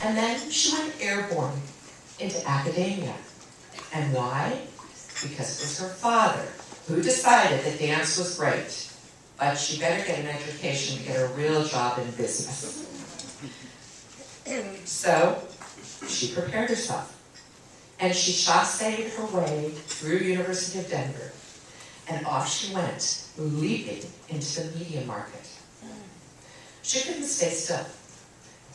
And then she went airborne into academia. And why? Because it was her father who decided that dance was great, but she better get an education to get a real job in business. So she prepared herself, and she chassed her way through University of Denver, and off she went, leaping into the media market. She couldn't stay still.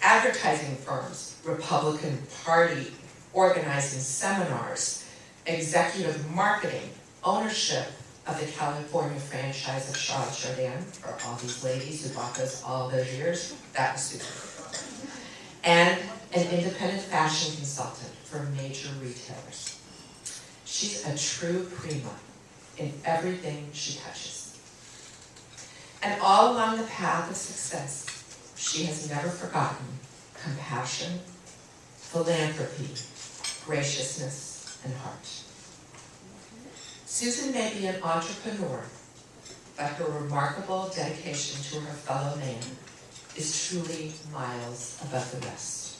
Advertising firms, Republican Party organizing seminars, executive marketing, ownership of the California franchise of Charlotte Jourdain, for all these ladies who bought those all those years, that was super. And an independent fashion consultant for major retailers. She's a true prima in everything she touches. And all along the path of success, she has never forgotten compassion, philanthropy, graciousness, and heart. Susan may be an entrepreneur, but her remarkable dedication to her fellow man is truly miles above the rest.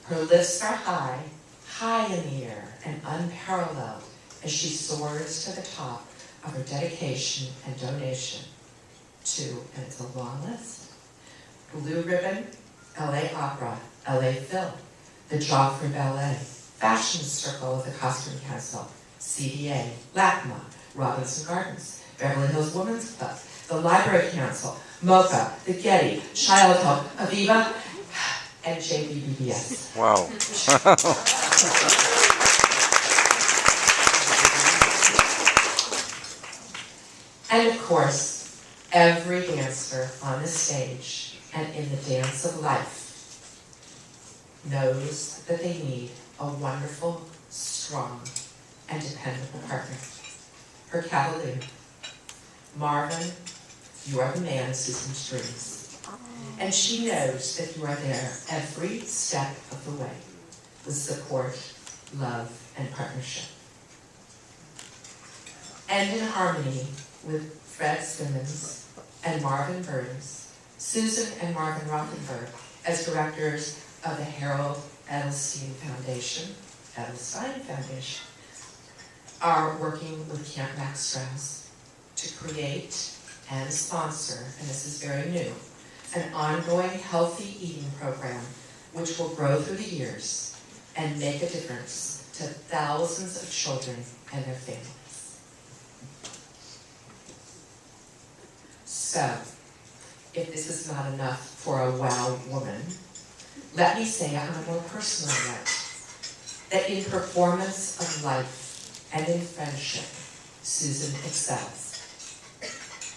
Her lifts are high, high in the air, and unparalleled as she soars to the top of her dedication and donation to, and it's a long list, Blue Ribbon, LA Opera, LA Phil, the Joffrey Ballet, Fashion Circle of the Costume Council, CDA, LACMA, Robinson Gardens, Beverly Hills Women's Club, the Library Council, MoCA, the Getty, Child Help, Aviva, and JBBBS. Wow. And of course, every dancer on the stage and in the dance of life knows that they need a wonderful, strong, and dependable partner. Her cavalier. Marvin, you are the man Susan's dreams. And she knows that you are there every step of the way with support, love, and partnership. And in harmony with Fred Simmons and Marvin Burns, Susan and Marvin Rothenberg, as directors of the Harold Edelstein Foundation, are working with Camp Max Strauss to create and sponsor, and this is very new, an ongoing healthy eating program which will grow through the years and make a difference to thousands of children and their families. So, if this is not enough for a wow woman, let me say on a more personal note that in performance of life and in friendship, Susan excels.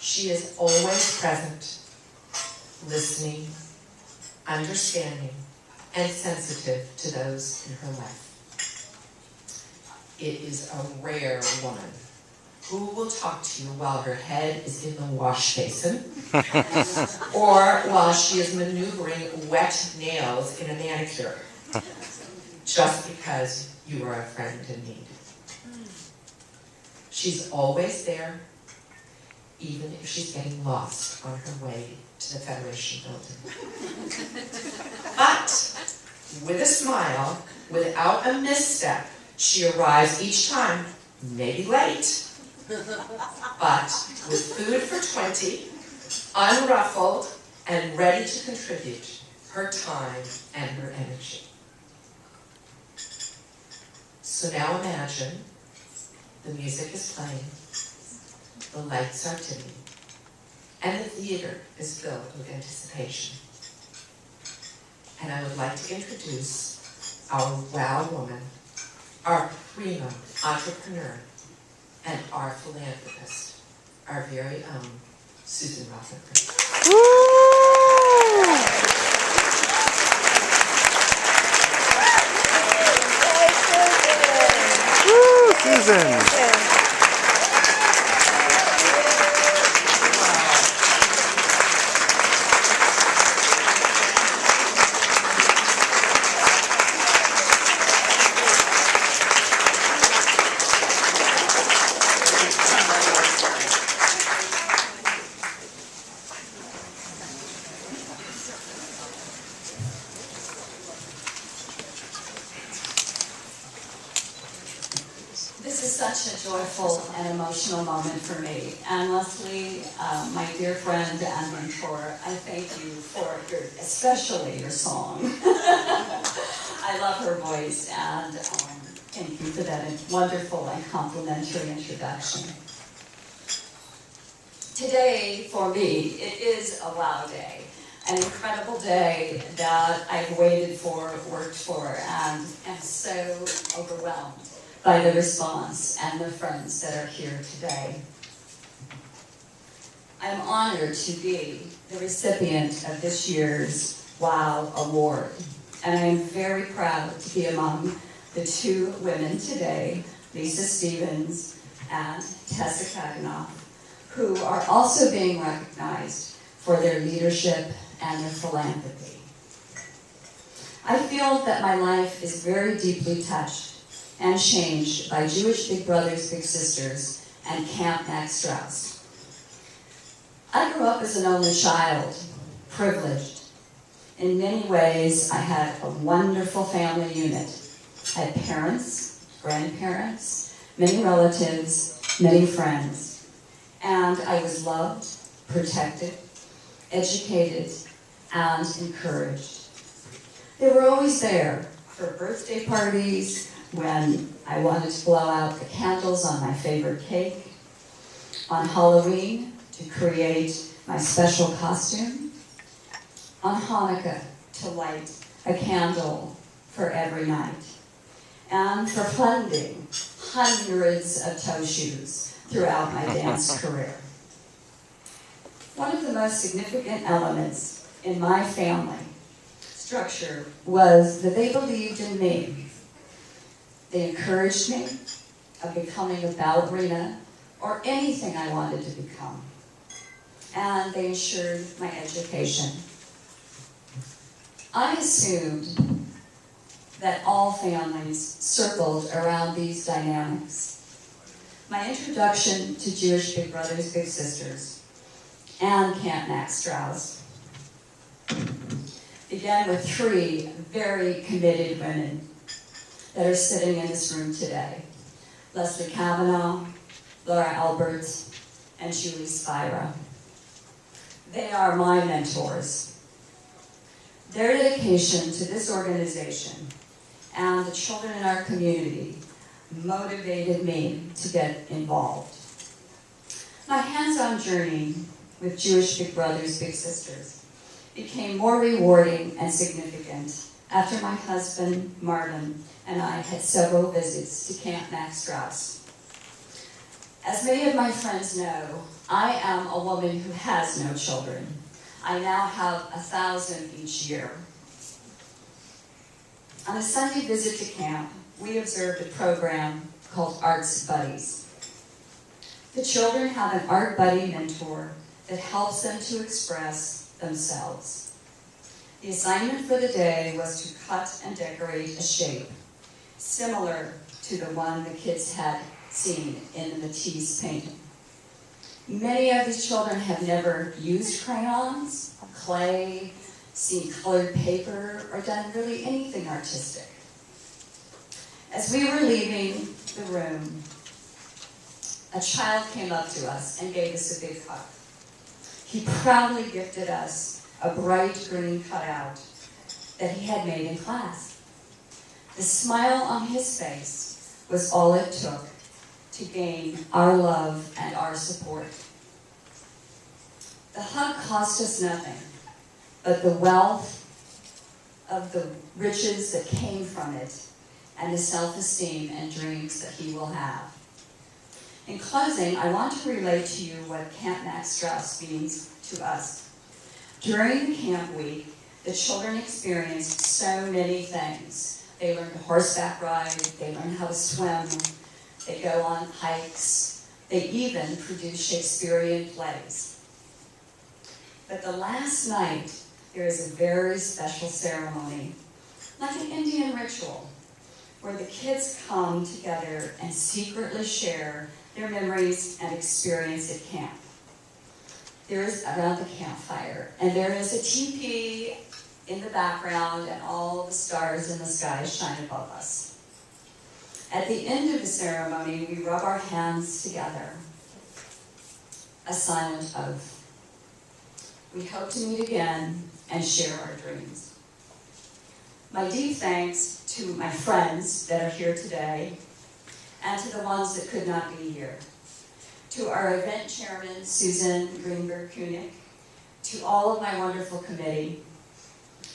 She is always present, listening, understanding, and sensitive to those in her life. It is a rare woman who will talk to you while her head is in the wash basin or while she is maneuvering wet nails in a manicure, just because you are a friend in need. She's always there, even if she's getting lost on her way to the Federation Building. But with a smile, without a misstep, she arrives each time, maybe late, but with food for 20, unruffled, and ready to contribute her time and her energy. So now imagine the music is playing, the lights are dimming, and the theater is filled with anticipation. And I would like to introduce our wow woman, our prima entrepreneur, and our philanthropist, our very own Susan Rothenberg. Woo, Susan! such a joyful and emotional moment for me. And Leslie, my dear friend and mentor, I thank you for especially your song. I love her voice, and thank you for that wonderful and complimentary introduction. Today, for me, it is a wow day. An incredible day that I've waited for, worked for, and am so overwhelmed by the response and the friends that are here today. I'm honored to be the recipient of this year's WOW Award, and I am very proud to be among the two women today, Lisa Stevens and Tessa Kaganoff, who are also being recognized for their leadership and their philanthropy. I feel that my life is very deeply touched and changed by Jewish Big Brothers Big Sisters and Camp Max Strauss. I grew up as an only child, privileged. In many ways, I had a wonderful family unit. I had parents, grandparents, many relatives, many friends. And I was loved, protected, educated, and encouraged. They were always there for birthday parties, when I wanted to blow out the candles on my favorite cake, on Halloween to create my special costume, on Hanukkah to light a candle for every night, and for funding hundreds of toe shoes throughout my dance career. One of the most significant elements in my family structure was that they believed in me. They encouraged me of becoming a ballerina or anything I wanted to become. And they ensured my education. I assumed that all families circled around these dynamics. My introduction to Jewish Big Brothers Big Sisters and Camp Max Strauss began with three very committed women that are sitting in this room today. Leslie Kavanaugh, Laura Alberts, and Julie Spira. They are my mentors. Their dedication to this organization and the children in our community motivated me to get involved. My hands-on journey with Jewish Big Brothers Big Sisters became more rewarding and significant after my husband, Marvin, and I had several visits to Camp Max Strauss. As many of my friends know, I am a woman who has no children. I now have 1,000 each year. On a Sunday visit to camp, we observed a program called Arts Buddies. The children have an art buddy mentor that helps them to express themselves. The assignment for the day was to cut and decorate a shape, similar to the one the kids had seen in the Matisse painting. Many of these children have never used crayons, clay, seen colored paper, or done really anything artistic. As we were leaving the room, a child came up to us and gave us a big hug. He proudly gifted us a bright green cutout that he had made in class. The smile on his face was all it took to gain our love and our support. The hug cost us nothing, but the wealth of the riches that came from it and the self-esteem and dreams that he will have. In closing, I want to relate to you what Camp Max Strauss means to us. During the camp week, the children experienced so many things. They learned to horseback ride, they learned how to swim, they go on hikes, they even produce Shakespearean plays. But the last night, there is a very special ceremony, like an Indian ritual, where the kids come together and secretly share their memories and experience at camp. There is around the campfire, and there is a teepee in the background, and all the stars in the sky shine above us. At the end of the ceremony, we rub our hands together, a silent oath. We hope to meet again and share our dreams. My deep thanks to my friends that are here today and to the ones that could not be here. To our event chairman, Susan Rothenberg, to all of my wonderful committee,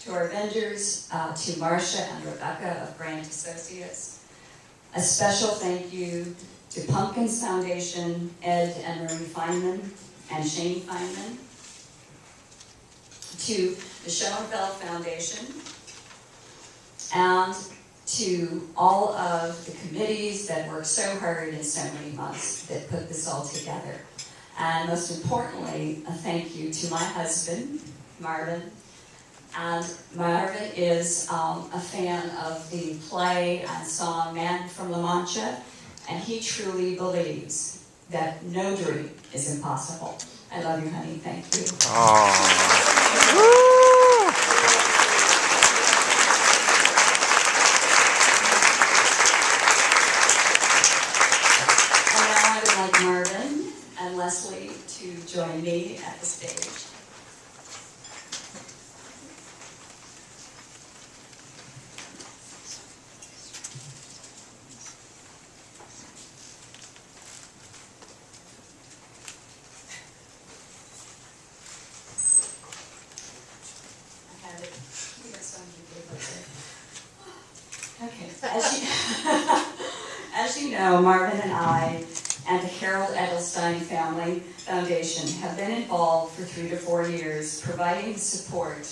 to our vendors, to Marcia and Rebecca of Grant Associates. A special thank you to Pumpkins Foundation, Ed and Marie Feynman and Shane Feynman, to the Schoenfeld Foundation, and to all of the committees that worked so hard in so many months that put this all together. And most importantly, a thank you to my husband, Marvin. And Marvin is a fan of the play and song Man from La Mancha, and he truly believes that no dream is impossible. I love you, honey. Thank you. And now I would like Marvin and Leslie to join me at the stage. Okay, as you know, Marvin and I and the Harold Edelstein Family Foundation have been involved for 3 to 4 years providing support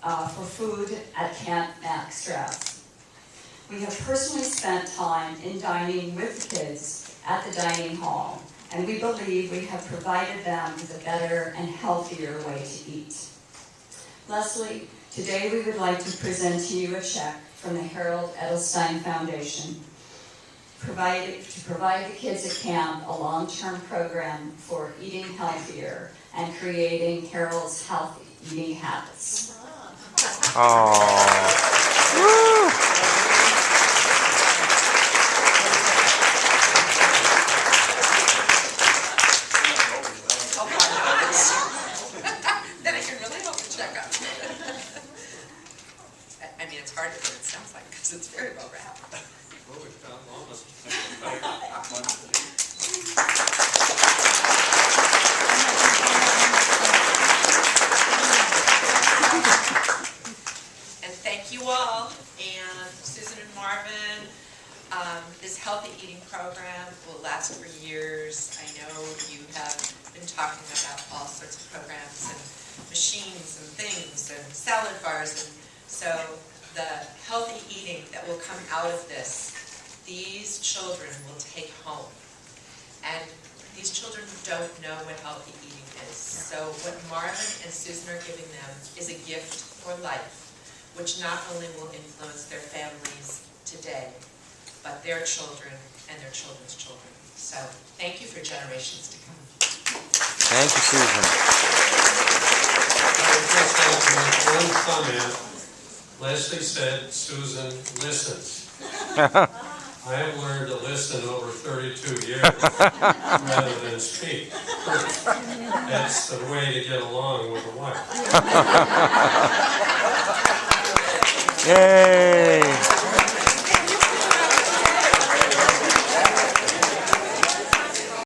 for food at Camp Mac Strauss. We have personally spent time in dining with the kids at the dining hall, and we believe we have provided them with a better and healthier way to eat. Leslie, today we would like to present to you a check from the Harold Edelstein Foundation to provide the kids at camp a long-term program for eating healthier and creating Harold's healthy eating habits. Then I can really help the check out. I mean, it's hard to what it sounds like because it's very well wrapped. Well, we found almost. And thank you all, and Susan and Marvin. This healthy eating program will last for years. I know you have been talking about all sorts of programs and machines and things and salad bars, and so the healthy eating that will come out of this, these children will take home. And these children don't know what healthy eating is. So what Marvin and Susan are giving them is a gift for life, which not only will influence their families today, but their children and their children's children. So thank you for generations to come. Thank you, Susan. I would just like to make one comment. Leslie said Susan listens. I have learned to listen over 32 years rather than speak. That's the way to get along with a wife. Yay!